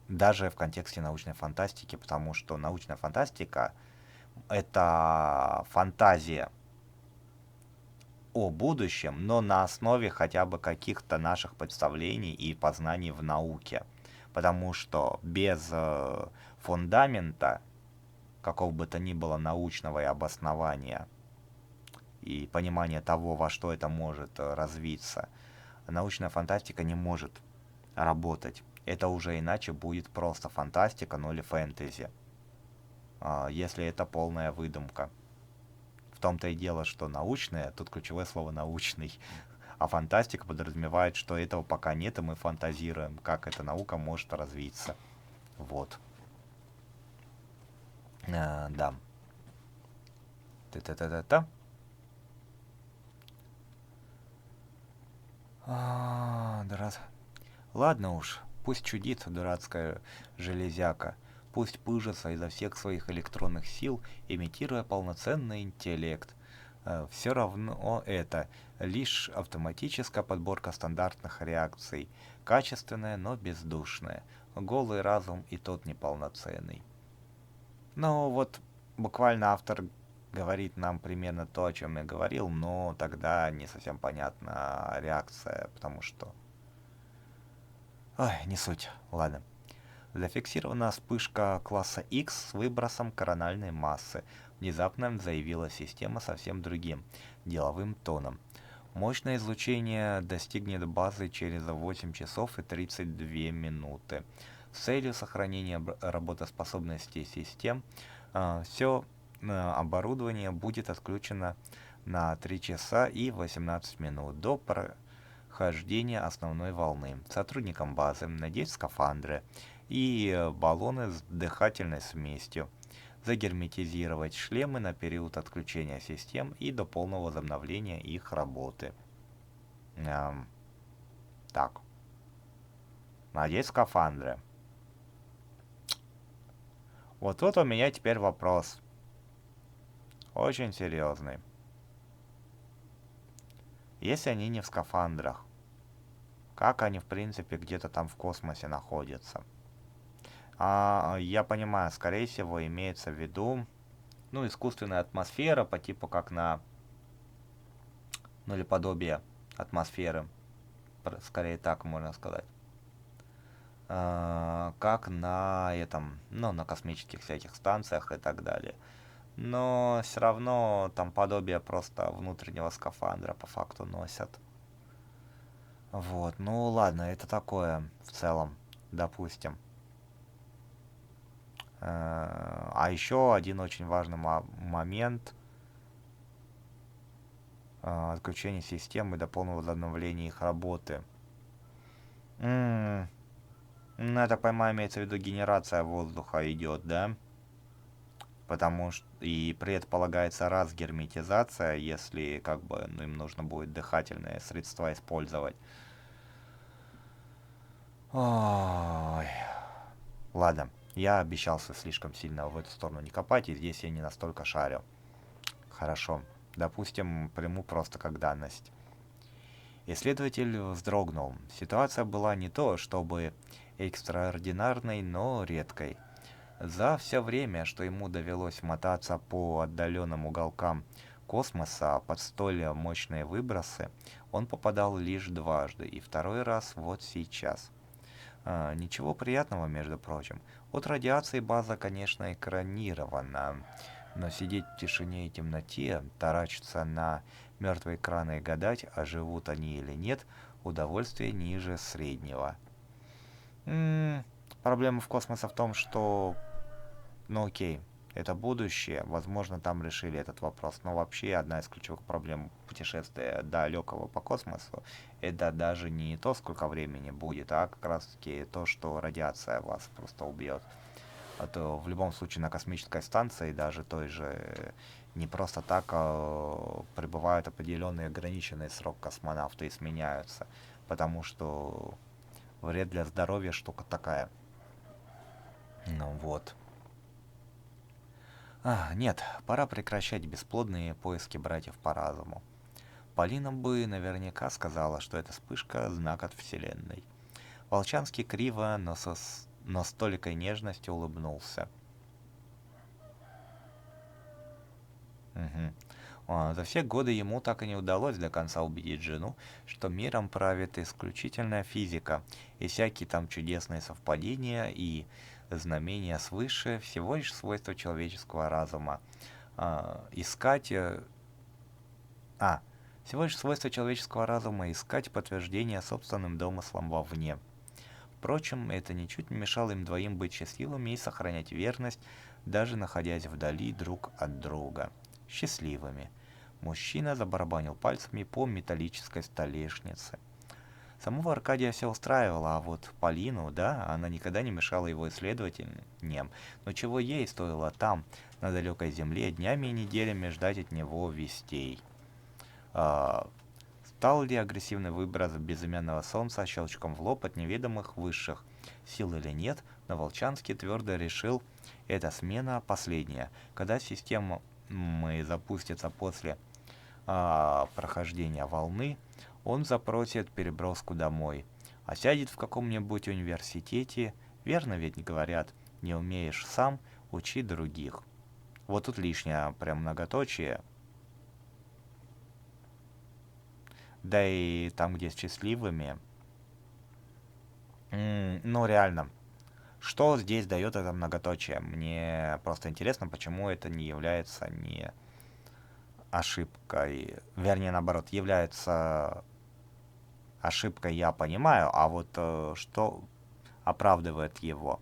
Даже в контексте научной фантастики, потому что научная фантастика — это фантазия о будущем, но на основе хотя бы каких-то наших представлений и познаний в науке. Потому что без фундамента, какого бы то ни было научного и обоснования, и понимания того, во что это может развиться, научная фантастика не может работать. Это уже иначе будет просто фантастика, ну или фэнтези, если это полная выдумка. В том-то и дело, что научное, тут ключевое слово научный, а фантастика подразумевает, что этого пока нет, и мы фантазируем, как эта наука может развиться. Вот. Да. Та-та-та-та-та. Ладно уж, пусть чудит дурацкая железяка. Пусть пыжится изо всех своих электронных сил, имитируя полноценный интеллект. Все равно это лишь автоматическая подборка стандартных реакций, качественная, но бездушная. Голый разум и тот неполноценный. Ну вот буквально автор говорит нам примерно то, о чем я говорил, но тогда не совсем понятна реакция, потому что... Ой, не суть, ладно. Зафиксирована вспышка класса X с выбросом корональной массы. Внезапно заявила система совсем другим, деловым тоном. Мощное излучение достигнет базы через 8 часов и 32 минуты. С целью сохранения работоспособности систем, все оборудование будет отключено на 3 часа и 18 минут до прохождения основной волны. Сотрудникам базы надеть скафандры и баллоны с дыхательной смесью, загерметизировать шлемы на период отключения систем и до полного возобновления их работы. Так. Надеть скафандры. Вот тут у меня теперь вопрос. Очень серьезный. Если они не в скафандрах, как они в принципе где-то там в космосе находятся? Я понимаю, скорее всего имеется в виду, ну, искусственная атмосфера по типу как на, ну или подобие атмосферы, скорее так можно сказать. Как на этом, ну, на космических всяких станциях и так далее. Но все равно там подобие просто внутреннего скафандра по факту носят. Вот, ну ладно, это такое в целом, допустим. А еще один очень важный момент, Отключение системы до полного возобновления их работы. М, Ну, это, по-моему, имеется в виду генерация воздуха идет, да? Потому что и предполагается разгерметизация, если как бы ну, им нужно будет дыхательные средства использовать. Ой. Ладно, я обещался слишком сильно в эту сторону не копать, и здесь я не настолько шарю. Хорошо, допустим, приму просто как данность. Исследователь вздрогнул. Ситуация была не то, чтобы экстраординарной, но редкой. За все время, что ему довелось мотаться по отдаленным уголкам космоса под столь мощные выбросы, он попадал лишь дважды, и второй раз вот сейчас. Ничего приятного, между прочим. От радиации база, конечно, экранирована, но сидеть в тишине и темноте, таращиться на мертвые экраны и гадать, а живут они или нет, удовольствие ниже среднего. Проблема в космосе в том, что ну окей, это будущее, возможно, там решили этот вопрос. Но вообще одна из ключевых проблем путешествия далекого по космосу, это даже не то, сколько времени будет, а как раз таки то, что радиация вас просто убьет. А то в любом случае на космической станции, даже той же, не просто так пребывают определенный ограниченный срок космонавты и сменяются. Потому что вред для здоровья штука такая. Ну вот. Нет, пора прекращать бесплодные поиски братьев по разуму. Полина бы наверняка сказала, что эта вспышка — знак от Вселенной. Волчанский криво, но с толикой нежности улыбнулся. Мгм. За все годы ему так и не удалось до конца убедить жену, что миром правит исключительная физика, и всякие там чудесные совпадения и знамения свыше всего лишь свойства человеческого разума. Искать А. Всего лишь свойство человеческого разума искать подтверждение собственным домыслам вовне. Впрочем, это ничуть не мешало им двоим быть счастливыми и сохранять верность, даже находясь вдали друг от друга. Счастливыми. Мужчина забарабанил пальцами по металлической столешнице. Самого Аркадия все устраивало, а вот Полину, да, она никогда не мешала его исследованиям. Но чего ей стоило там, на далекой земле, днями и неделями ждать от него вестей. А, Стал ли агрессивный выброс безымянного солнца щелчком в лоб от неведомых высших сил или нет, но Волчанский твердо решил, эта смена последняя. Когда система запустится после прохождения волны, он запросит переброску домой. А сядет в каком-нибудь университете, верно ведь не говорят, не умеешь сам, учи других. Вот тут лишнее прям многоточие. Да и там, где с счастливыми. Ну, реально. Что здесь дает это многоточие? Мне просто интересно, почему это не является не ошибкой. Вернее, наоборот, является ошибкой, я понимаю, а вот что оправдывает его?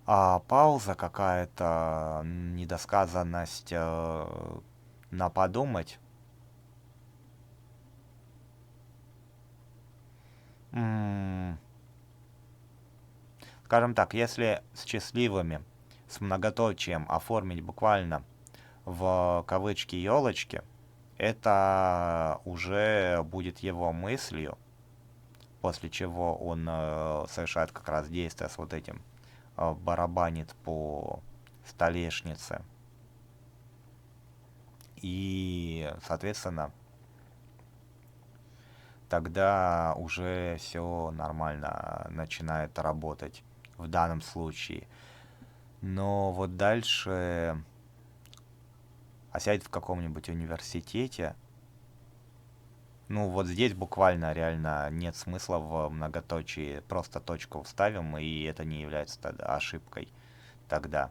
Пауза какая-то, недосказанность на подумать. М, Скажем так, если с счастливыми, с многоточием оформить буквально в кавычки елочки, это уже будет его мыслью, после чего он совершает как раз действие с вот этим, барабанит по столешнице. И, соответственно, тогда уже все нормально начинает работать в данном случае. Но вот дальше, сядет в каком-нибудь университете, ну вот здесь буквально реально нет смысла в многоточии, просто точку вставим, и это не является тогда ошибкой тогда.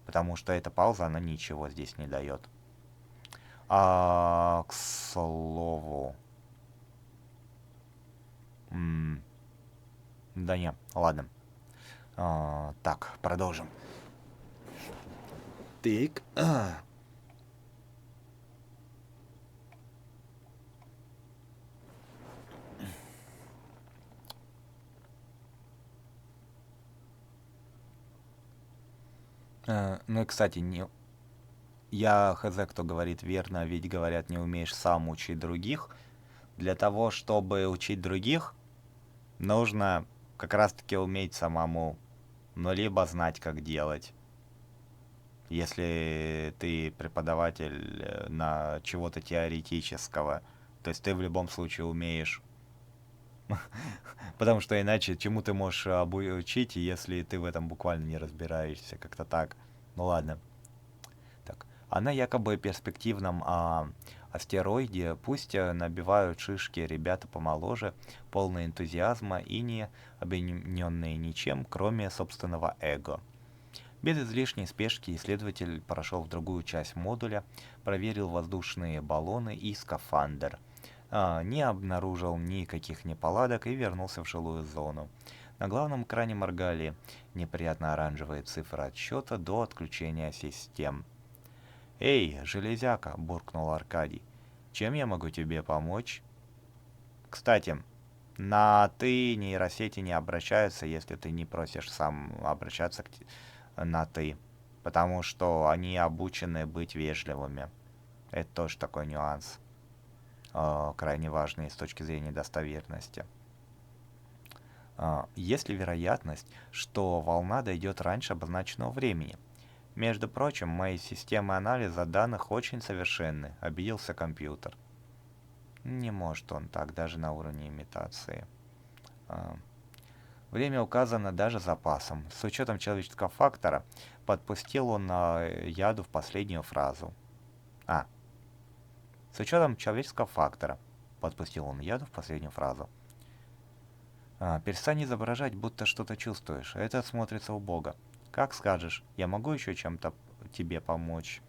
Потому что эта пауза, она ничего здесь не дает. К слову, м, да не, ладно. Так, продолжим. Так. Ну и, кстати, я хз, кто говорит верно, ведь говорят, не умеешь сам учить других. Для того, чтобы учить других, нужно как раз-таки уметь самому, но либо знать, как делать. Если ты преподаватель на чего-то теоретического, то есть ты в любом случае умеешь. Потому что иначе чему ты можешь обучить, если ты в этом буквально не разбираешься, как-то так. Ну ладно. Так. А на якобы перспективном астероиде пусть набивают шишки ребята помоложе, полные энтузиазма и не обремененные ничем, кроме собственного эго. Без излишней спешки исследователь прошел в другую часть модуля, проверил воздушные баллоны и скафандр. Не обнаружил никаких неполадок и вернулся в жилую зону. На главном экране моргали неприятно оранжевые цифры отсчета до отключения систем. «Эй, железяка!» — буркнул Аркадий. «Чем я могу тебе помочь?» Кстати, на «ты» нейросети не обращаются, если ты не просишь сам обращаться на «ты», потому что они обучены быть вежливыми. Это тоже такой нюанс, крайне важный с точки зрения достоверности. Есть ли вероятность, что волна дойдет раньше обозначенного времени? Между прочим, мои системы анализа данных очень совершенны, обиделся компьютер. Не может он так, даже на уровне имитации. А, Время указано даже запасом. С учетом человеческого фактора, подпустил он яду в последнюю фразу. А, с учетом человеческого фактора, подпустил он яду в последнюю фразу. Перестань изображать, будто что-то чувствуешь. Это смотрится убого. Как скажешь, я могу еще чем-то тебе помочь?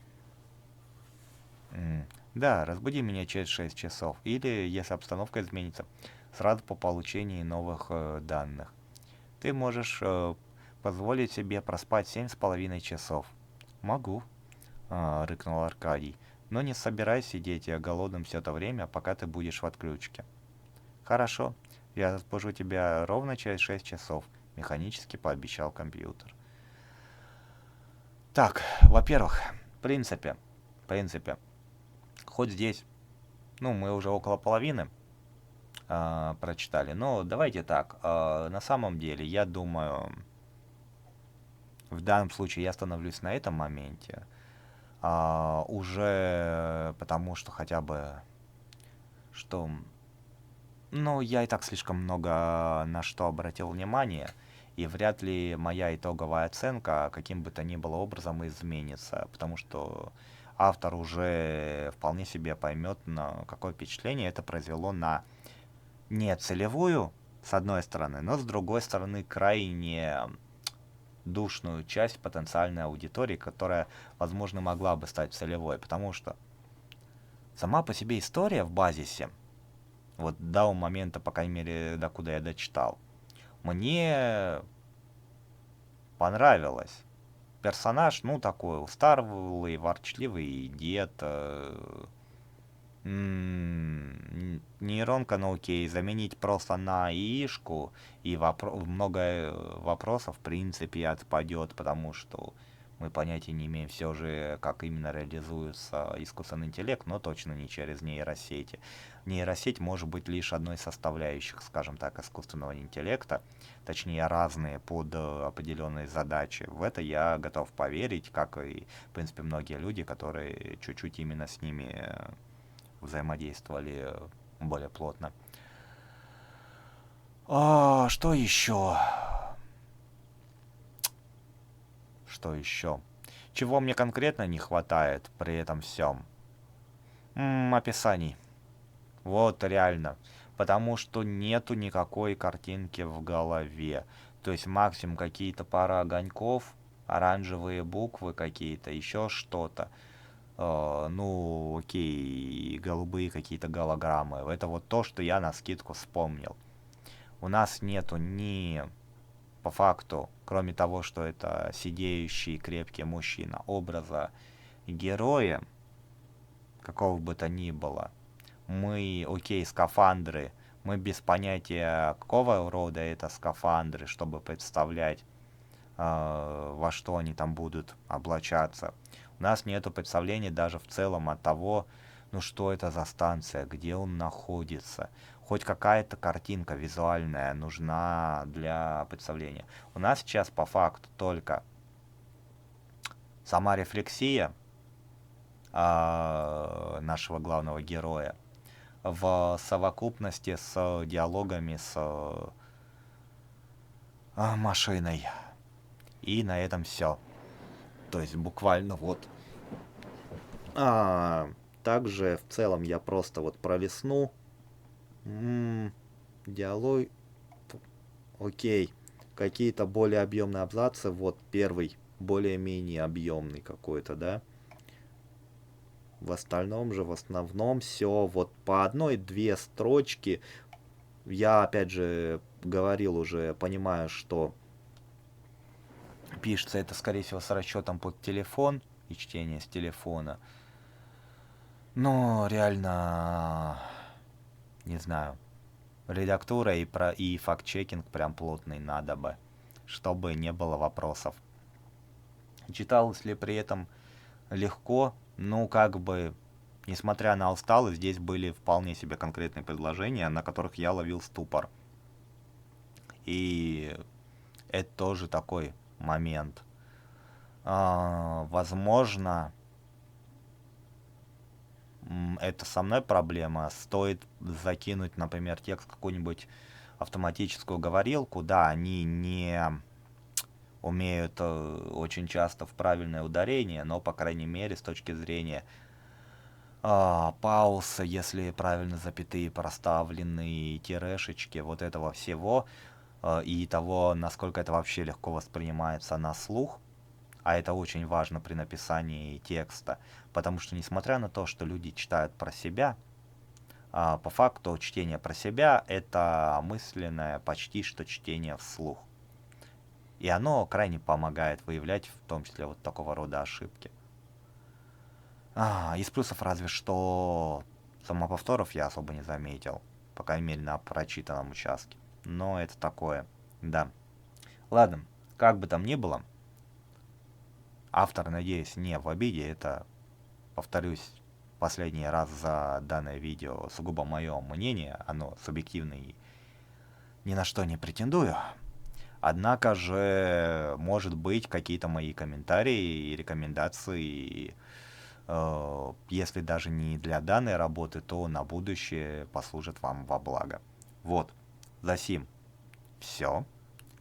Да, разбуди меня через 6 часов. Или, если обстановка изменится, сразу по получении новых данных. Ты можешь позволить себе проспать 7,5 часов. Могу, рыкнул Аркадий. Но не собирайся сидеть голодным все это время, пока ты будешь в отключке. Хорошо, я разбужу тебя ровно через 6 часов, механически пообещал компьютер. Так, во-первых, в принципе, хоть здесь, ну, мы уже около половины прочитали, но давайте так, на самом деле, я думаю, в данном случае я остановлюсь на этом моменте, уже потому что хотя бы, что, ну, я и так слишком много на что обратил внимание, и вряд ли моя итоговая оценка каким бы то ни было образом изменится, потому что автор уже вполне себе поймет, на какое впечатление это произвело на не целевую, с одной стороны, но с другой стороны крайне душную часть потенциальной аудитории, которая, возможно, могла бы стать целевой, потому что сама по себе история в базисе, вот до момента, по крайней мере, до куда я дочитал, мне понравилось. Персонаж, ну, такой устарвый, ворчливый дед. Нейронка, ну окей, заменить просто на яишку, и много вопросов, в принципе, отпадет, потому что мы понятия не имеем все же, как именно реализуется искусственный интеллект, но точно не через нейросети. Нейросеть может быть лишь одной из составляющих, скажем так, искусственного интеллекта, точнее разные под определенные задачи. В это я готов поверить, как и, в принципе, многие люди, которые чуть-чуть именно с ними взаимодействовали более плотно. Что еще? Что еще? Чего мне конкретно не хватает при этом всем? Описаний. Вот реально. Потому что нету никакой картинки в голове. То есть максимум какие-то пара огоньков, оранжевые буквы какие-то, еще что-то. Ну, окей, голубые какие-то голограммы. Это вот то, что я на скидку вспомнил. У нас нету ни по факту, кроме того, что это сидеющий крепкий мужчина, образа героя, какого бы то ни было. Мы, окей, скафандры, мы без понятия, какого рода это скафандры, чтобы представлять во что они там будут облачаться. У нас нету представления даже в целом от того, ну что это за станция, где он находится. Хоть какая-то картинка визуальная нужна для представления. У нас сейчас по факту только сама рефлексия нашего главного героя в совокупности с диалогами с машиной. И на этом все. То есть буквально вот. Также в целом я просто вот пролистну. Диалог. Окей. Какие-то более объемные абзацы. Вот первый более-менее объемный какой-то, да. В остальном же, в основном все вот по одной-две строчки. Я опять же говорил уже, понимаю, что пишется это, скорее всего, с расчетом под телефон и чтение с телефона. Но реально, не знаю, редактура и факт-чекинг прям плотный надо бы, чтобы не было вопросов. Читалось ли при этом легко? Ну, как бы, несмотря на усталость, здесь были вполне себе конкретные предложения, на которых я ловил ступор. И это тоже такой момент. Возможно, это со мной проблема. Стоит закинуть, например, текст в какую-нибудь автоматическую говорилку. Да, они не умеют очень часто в правильное ударение, но, по крайней мере, с точки зрения пауз, если правильно запятые проставлены, тирешечки, вот этого всего, и того, насколько это вообще легко воспринимается на слух, а это очень важно при написании текста, потому что несмотря на то, что люди читают про себя, по факту чтение про себя это мысленное почти что чтение вслух. И оно крайне помогает выявлять в том числе вот такого рода ошибки. Из плюсов разве что самоповторов я особо не заметил, по крайней мере на прочитанном участке. Но это такое, да. Ладно, как бы там ни было, автор, надеюсь, не в обиде. Это, повторюсь, последний раз за данное видео сугубо мое мнение. Оно субъективное и ни на что не претендую. Однако же, может быть, какие-то мои комментарии и рекомендации, если даже не для данной работы, то на будущее послужат вам во благо. Вот, за сим все.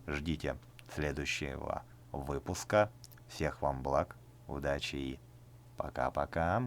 Ждите следующего выпуска. Всех вам благ, удачи и пока-пока.